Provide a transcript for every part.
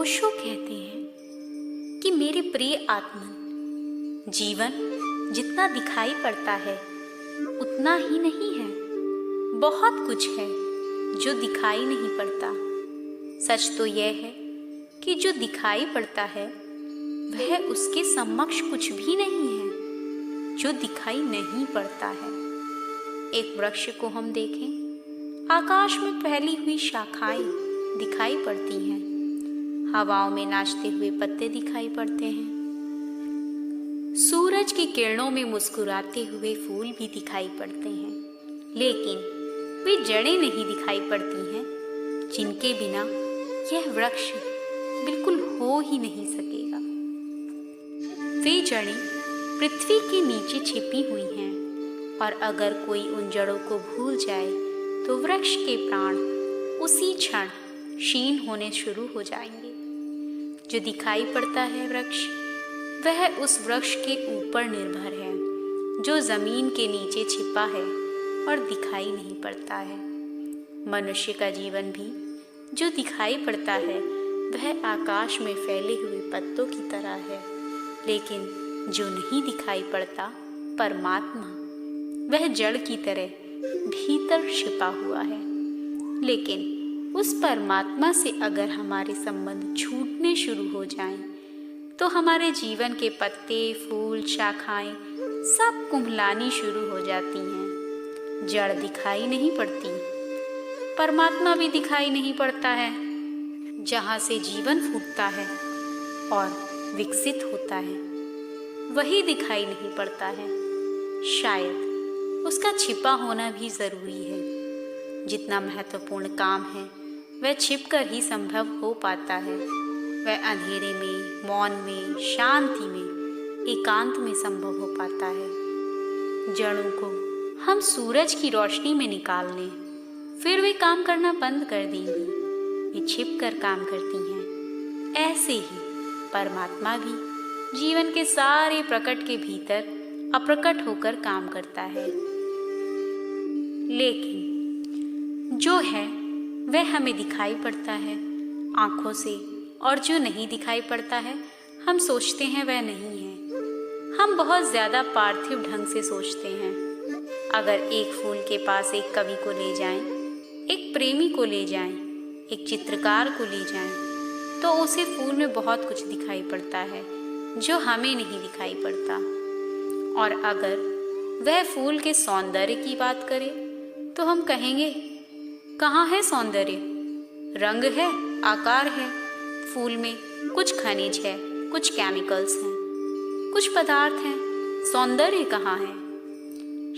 ओशो कहते हैं कि मेरे प्रिय आत्मन, जीवन जितना दिखाई पड़ता है उतना ही नहीं है। बहुत कुछ है जो दिखाई नहीं पड़ता। सच तो यह है कि जो दिखाई पड़ता है वह उसके समक्ष कुछ भी नहीं है जो दिखाई नहीं पड़ता है। एक वृक्ष को हम देखें, आकाश में फैली हुई शाखाएं दिखाई पड़ती हैं, हवाओं में नाचते हुए पत्ते दिखाई पड़ते हैं, सूरज की किरणों में मुस्कुराते हुए फूल भी दिखाई पड़ते हैं, लेकिन वे जड़ें नहीं दिखाई पड़ती हैं जिनके बिना यह वृक्ष बिल्कुल हो ही नहीं सकेगा। वे जड़ें पृथ्वी के नीचे छिपी हुई हैं और अगर कोई उन जड़ों को भूल जाए तो वृक्ष के प्राण उसी क्षण क्षीण होने शुरू हो जाएंगे। जो दिखाई पड़ता है वृक्ष, वह उस वृक्ष के ऊपर निर्भर है जो जमीन के नीचे छिपा है और दिखाई नहीं पड़ता है। मनुष्य का जीवन भी जो दिखाई पड़ता है वह आकाश में फैले हुए पत्तों की तरह है, लेकिन जो नहीं दिखाई पड़ता परमात्मा, वह जड़ की तरह भीतर छिपा हुआ है। लेकिन उस परमात्मा से अगर हमारे संबंध छूटने शुरू हो जाएं, तो हमारे जीवन के पत्ते, फूल, शाखाएं सब कुम्हलानी शुरू हो जाती हैं। जड़ दिखाई नहीं पड़ती, परमात्मा भी दिखाई नहीं पड़ता है। जहाँ से जीवन फूटता है और विकसित होता है, वही दिखाई नहीं पड़ता है। शायद उसका छिपा होना भी जरूरी है। जितना महत्वपूर्ण काम है वह छिपकर ही संभव हो पाता है। वह अंधेरे में, मौन में, शांति में, एकांत में संभव हो पाता है। जड़ों को हम सूरज की रोशनी में निकाल लें, फिर वे काम करना बंद कर देंगी। वे छिपकर काम करती हैं। ऐसे ही परमात्मा भी जीवन के सारे प्रकट के भीतर अप्रकट होकर काम करता है। लेकिन जो है वह हमें दिखाई पड़ता है आंखों से, और जो नहीं दिखाई पड़ता है हम सोचते हैं वह नहीं है। हम बहुत ज़्यादा पार्थिव ढंग से सोचते हैं। अगर एक फूल के पास एक कवि को ले जाएं, एक प्रेमी को ले जाएं, एक चित्रकार को ले जाएं, तो उसे फूल में बहुत कुछ दिखाई पड़ता है जो हमें नहीं दिखाई पड़ता। और अगर वह फूल के सौंदर्य की बात करे तो हम कहेंगे, कहाँ है सौंदर्य? रंग है, आकार है, फूल में कुछ खनिज है, कुछ केमिकल्स हैं, कुछ पदार्थ हैं, सौंदर्य कहाँ है?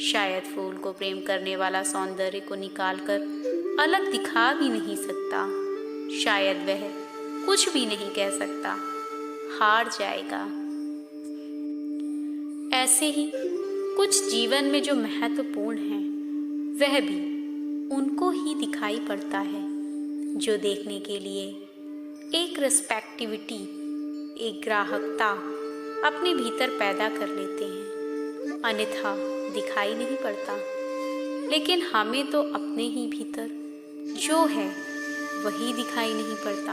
शायद फूल को प्रेम करने वाला सौंदर्य को निकालकर अलग दिखा भी नहीं सकता। शायद वह कुछ भी नहीं कह सकता, हार जाएगा। ऐसे ही कुछ जीवन में जो महत्वपूर्ण है वह भी उनको ही दिखाई पड़ता है जो देखने के लिए एक रिस्पेक्टिविटी, एक ग्राहकता अपने भीतर पैदा कर लेते हैं, अन्यथा दिखाई नहीं पड़ता। लेकिन हमें तो अपने ही भीतर जो है वही दिखाई नहीं पड़ता।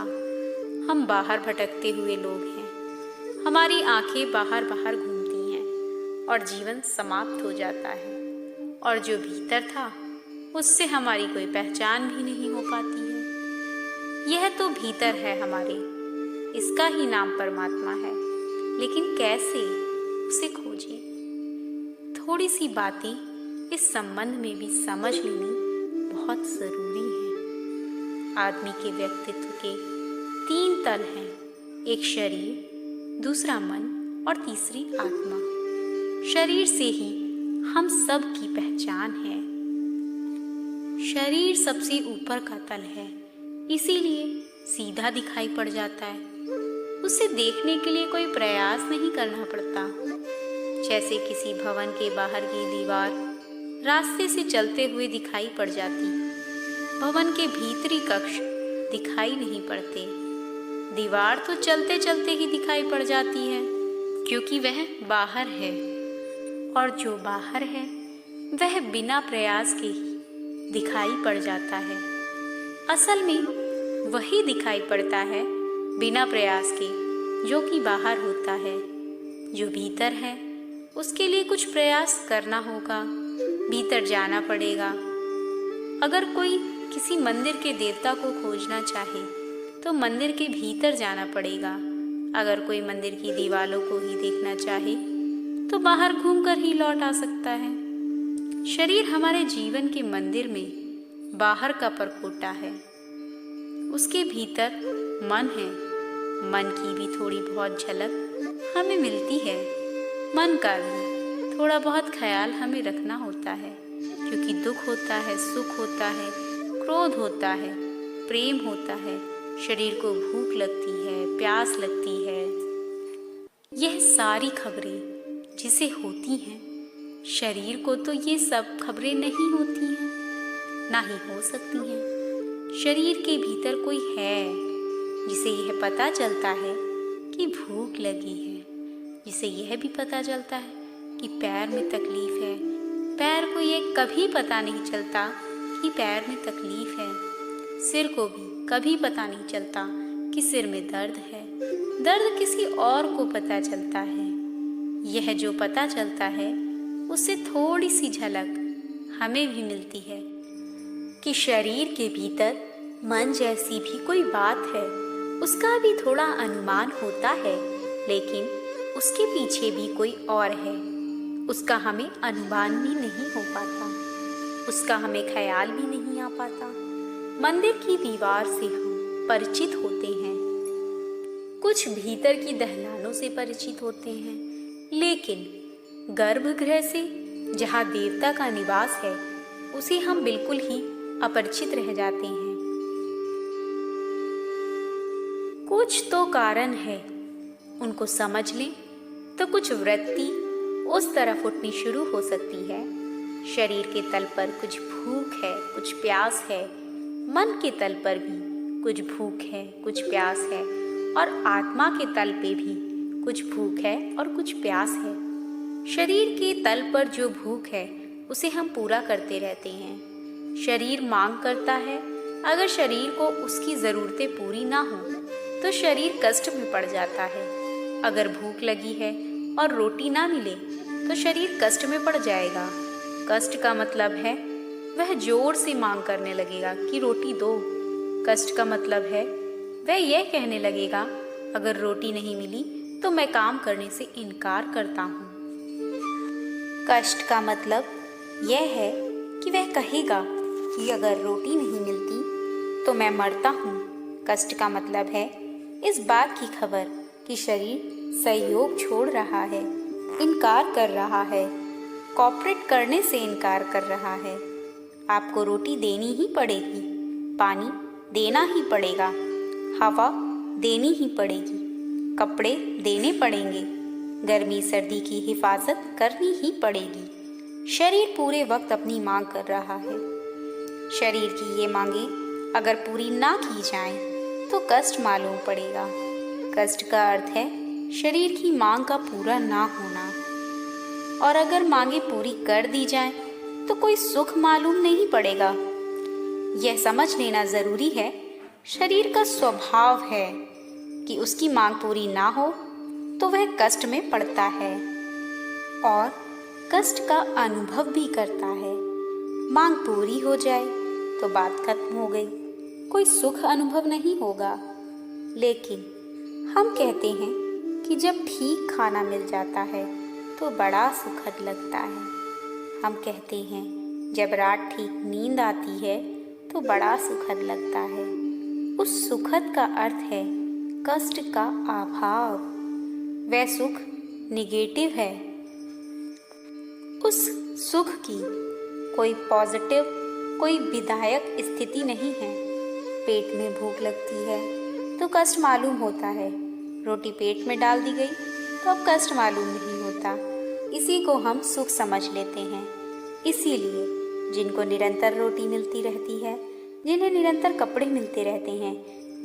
हम बाहर भटकते हुए लोग हैं। हमारी आंखें बाहर बाहर घूमती हैं और जीवन समाप्त हो जाता है, और जो भीतर था उससे हमारी कोई पहचान भी नहीं हो पाती है। यह तो भीतर है हमारे, इसका ही नाम परमात्मा है, लेकिन कैसे उसे खोजें? थोड़ी सी बातें इस संबंध में भी समझ लेनी बहुत ज़रूरी है। आदमी के व्यक्तित्व के 3 तल हैं, एक शरीर, दूसरा मन और तीसरी आत्मा। शरीर से ही हम सब की पहचान है। शरीर सबसे ऊपर का तल है, इसीलिए सीधा दिखाई पड़ जाता है। उसे देखने के लिए कोई प्रयास नहीं करना पड़ता। जैसे किसी भवन के बाहर की दीवार रास्ते से चलते हुए दिखाई पड़ जाती, भवन के भीतरी कक्ष दिखाई नहीं पड़ते। दीवार तो चलते चलते ही दिखाई पड़ जाती है, क्योंकि वह बाहर है, और जो बाहर है वह बिना प्रयास के ही दिखाई पड़ जाता है। असल में वही दिखाई पड़ता है बिना प्रयास के, जो कि बाहर होता है। जो भीतर है उसके लिए कुछ प्रयास करना होगा, भीतर जाना पड़ेगा। अगर कोई किसी मंदिर के देवता को खोजना चाहे तो मंदिर के भीतर जाना पड़ेगा। अगर कोई मंदिर की दीवारों को ही देखना चाहे तो बाहर घूमकर ही लौट आ सकता है। शरीर हमारे जीवन के मंदिर में बाहर का परखोटा है। उसके भीतर मन है। मन की भी थोड़ी बहुत झलक हमें मिलती है। मन का भी थोड़ा बहुत ख्याल हमें रखना होता है, क्योंकि दुख होता है, सुख होता है, क्रोध होता है, प्रेम होता है, शरीर को भूख लगती है, प्यास लगती है। यह सारी खबरें जिसे होती हैं, शरीर को तो ये सब खबरें नहीं होती हैं, ना ही हो सकती हैं। शरीर के भीतर कोई है जिसे यह पता चलता है कि भूख लगी है, जिसे यह भी पता चलता है कि पैर में तकलीफ है। पैर को ये कभी पता नहीं चलता कि पैर में तकलीफ है। सिर को भी कभी पता नहीं चलता कि सिर में दर्द है। दर्द किसी और को पता चलता है। यह जो पता चलता है उससे थोड़ी सी झलक हमें भी मिलती है कि शरीर के भीतर मन जैसी भी कोई बात है। उसका भी थोड़ा अनुमान होता है, लेकिन उसके पीछे भी कोई और है। उसका हमें अनुमान भी नहीं हो पाता, उसका हमें ख्याल भी नहीं आ पाता। मंदिर की दीवार से हम परिचित होते हैं, कुछ भीतर की दहलानों से परिचित होते हैं, लेकिन गर्भगृह से, जहाँ देवता का निवास है, उसे हम बिल्कुल ही अपरिचित रह जाते हैं। कुछ तो कारण है, उनको समझ लें तो कुछ वृत्ति उस तरफ उठनी शुरू हो सकती है। शरीर के तल पर कुछ भूख है, कुछ प्यास है। मन के तल पर भी कुछ भूख है, कुछ प्यास है, और आत्मा के तल पे भी कुछ भूख है और कुछ प्यास है। शरीर के तल पर जो भूख है उसे हम पूरा करते रहते हैं। शरीर मांग करता है। अगर शरीर को उसकी ज़रूरतें पूरी ना हो तो शरीर कष्ट में पड़ जाता है। अगर भूख लगी है और रोटी ना मिले तो शरीर कष्ट में पड़ जाएगा। कष्ट का मतलब है वह जोर से मांग करने लगेगा कि रोटी दो। कष्ट का मतलब है वह यह कहने लगेगा, अगर रोटी नहीं मिली तो मैं काम करने से इनकार करता हूँ। कष्ट का मतलब यह है कि वह कहेगा कि अगर रोटी नहीं मिलती तो मैं मरता हूँ। कष्ट का मतलब है इस बात की खबर कि शरीर सहयोग छोड़ रहा है, इनकार कर रहा है, कॉपरेट करने से इनकार कर रहा है। आपको रोटी देनी ही पड़ेगी, पानी देना ही पड़ेगा, हवा देनी ही पड़ेगी, कपड़े देने पड़ेंगे, गर्मी सर्दी की हिफाजत करनी ही पड़ेगी। शरीर पूरे वक्त अपनी मांग कर रहा है। शरीर की ये मांगें अगर पूरी ना की जाएं तो कष्ट मालूम पड़ेगा। कष्ट का अर्थ है शरीर की मांग का पूरा ना होना। और अगर मांगें पूरी कर दी जाएं तो कोई सुख मालूम नहीं पड़ेगा। यह समझ लेना ज़रूरी है, शरीर का स्वभाव है कि उसकी मांग पूरी ना हो तो वह कष्ट में पड़ता है और कष्ट का अनुभव भी करता है। मांग पूरी हो जाए तो बात खत्म हो गई, कोई सुख अनुभव नहीं होगा। लेकिन हम कहते हैं कि जब ठीक खाना मिल जाता है तो बड़ा सुखद लगता है। हम कहते हैं जब रात ठीक नींद आती है तो बड़ा सुखद लगता है। उस सुखद का अर्थ है कष्ट का अभाव। वह सुख निगेटिव है। उस सुख की कोई पॉजिटिव, कोई विधायक स्थिति नहीं है। पेट में भूख लगती है तो कष्ट मालूम होता है। रोटी पेट में डाल दी गई तो अब कष्ट मालूम नहीं होता। इसी को हम सुख समझ लेते हैं। इसीलिए जिनको निरंतर रोटी मिलती रहती है, जिन्हें निरंतर कपड़े मिलते रहते हैं,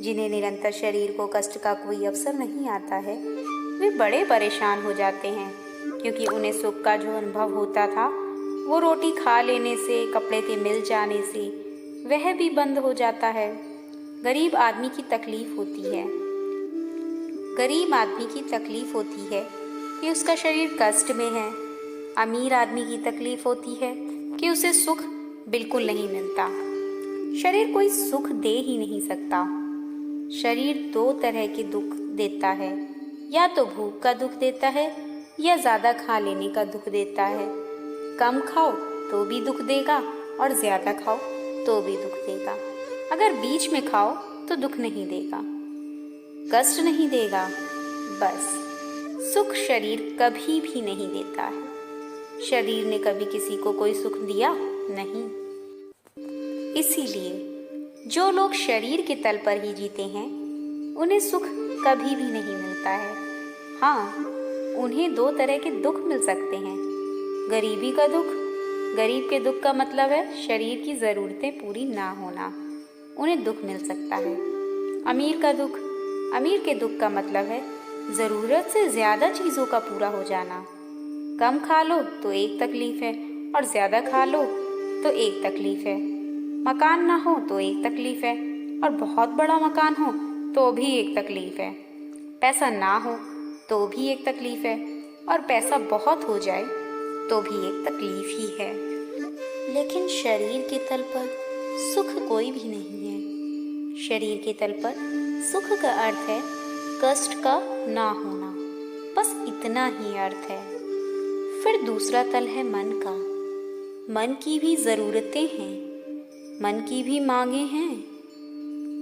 जिन्हें निरंतर शरीर को कष्ट का कोई अवसर नहीं आता है, वे बड़े परेशान हो जाते हैं, क्योंकि उन्हें सुख का जो अनुभव होता था वो रोटी खा लेने से, कपड़े के मिल जाने से वह भी बंद हो जाता है। गरीब आदमी की तकलीफ होती है, गरीब आदमी की तकलीफ होती है कि उसका शरीर कष्ट में है। अमीर आदमी की तकलीफ होती है कि उसे सुख बिल्कुल नहीं मिलता। शरीर कोई सुख दे ही नहीं सकता। शरीर दो तरह के दुख देता है, या तो भूख का दुख देता है या ज़्यादा खा लेने का दुख देता है। कम खाओ तो भी दुख देगा और ज़्यादा खाओ तो भी दुख देगा। अगर बीच में खाओ तो दुख नहीं देगा, कष्ट नहीं देगा। बस सुख शरीर कभी भी नहीं देता है। शरीर ने कभी किसी को कोई सुख दिया नहीं। इसीलिए जो लोग शरीर के तल पर ही जीते हैं उन्हें सुख कभी भी नहीं मिलता है। हाँ, उन्हें दो तरह के दुख मिल सकते हैं। गरीबी का दुख, गरीब के दुख का मतलब है शरीर की ज़रूरतें पूरी ना होना, उन्हें दुख मिल सकता है। अमीर का दुख, अमीर के दुख का मतलब है ज़रूरत से ज़्यादा चीज़ों का पूरा हो जाना। कम खा लो तो एक तकलीफ़ है और ज़्यादा खा लो तो एक तकलीफ़ है। मकान ना हो तो एक तकलीफ़ है और बहुत बड़ा मकान हो तो भी एक तकलीफ़ है। पैसा ना हो तो भी एक तकलीफ़ है और पैसा बहुत हो जाए तो भी एक तकलीफ़ ही है। लेकिन शरीर के तल पर सुख कोई भी नहीं है। शरीर के तल पर सुख का अर्थ है कष्ट का ना होना, बस इतना ही अर्थ है। फिर दूसरा तल है मन का। मन की भी ज़रूरतें हैं, मन की भी मांगे हैं,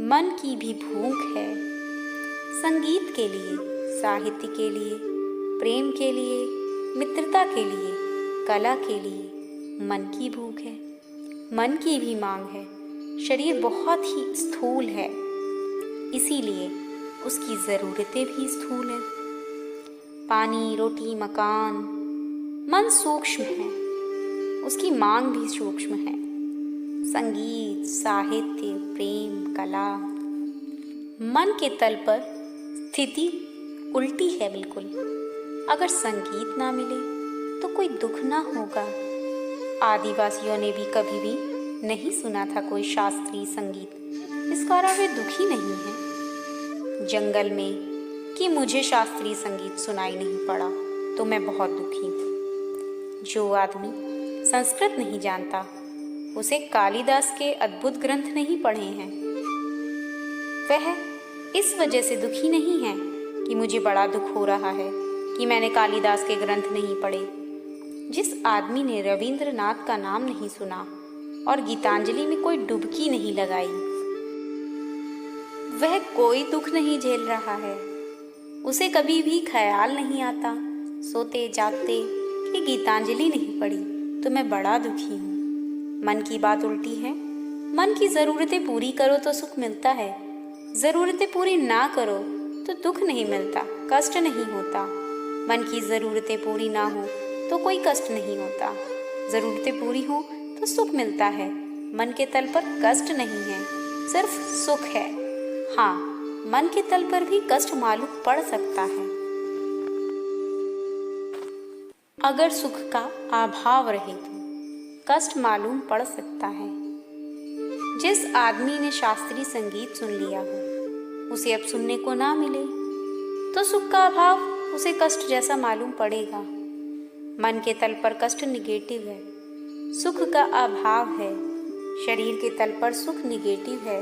मन की भी भूख है। संगीत के लिए, साहित्य के लिए, प्रेम के लिए, मित्रता के लिए, कला के लिए मन की भूख है, मन की भी मांग है। शरीर बहुत ही स्थूल है, इसीलिए उसकी ज़रूरतें भी स्थूल हैं। पानी, रोटी, मकान। मन सूक्ष्म है, उसकी मांग भी सूक्ष्म है। संगीत, साहित्य, प्रेम, कला। मन के तल पर स्थिति उल्टी है बिल्कुल। अगर संगीत ना मिले तो कोई दुख ना होगा। आदिवासियों ने भी कभी भी नहीं सुना था कोई शास्त्रीय संगीत, इस कारण वे दुखी नहीं हैं। जंगल में कि मुझे शास्त्रीय संगीत सुनाई नहीं पड़ा तो मैं बहुत दुखी हूँ। जो आदमी संस्कृत नहीं जानता उसे कालिदास के अद्भुत ग्रंथ नहीं पढ़े हैं, वह इस वजह से दुखी नहीं है कि मुझे बड़ा दुख हो रहा है कि मैंने कालिदास के ग्रंथ नहीं पढ़े। जिस आदमी ने रविंद्रनाथ का नाम नहीं सुना और गीतांजलि में कोई डुबकी नहीं लगाई, वह कोई दुख नहीं झेल रहा है। उसे कभी भी ख्याल नहीं आता सोते जागते कि गीतांजलि नहीं पढ़ी तो मैं बड़ा दुखी हूँ। मन की बात उल्टी है। मन की ज़रूरतें पूरी करो तो सुख मिलता है, ज़रूरतें पूरी ना करो तो दुख नहीं मिलता, कष्ट नहीं होता। मन की ज़रूरतें पूरी ना हो तो कोई कष्ट नहीं होता, ज़रूरतें पूरी हो तो सुख मिलता है। मन के तल पर कष्ट नहीं है, सिर्फ सुख है। हाँ, मन के तल पर भी कष्ट मालूम पड़ सकता है। अगर सुख का अभाव रहे तो कष्ट मालूम पड़ सकता है। जिस आदमी ने शास्त्रीय संगीत सुन लिया हो उसे अब सुनने को ना मिले तो सुख का अभाव उसे कष्ट जैसा मालूम पड़ेगा। मन के तल पर कष्ट निगेटिव है, सुख का अभाव है। शरीर के तल पर सुख निगेटिव है,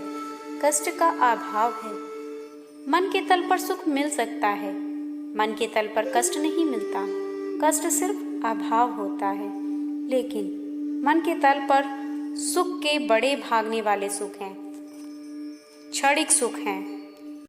कष्ट का अभाव है। मन के तल पर सुख मिल सकता है, मन के तल पर कष्ट नहीं मिलता, कष्ट सिर्फ अभाव होता है। लेकिन मन के तल पर सुख के बड़े भागने वाले सुख हैं, क्षणिक सुख हैं।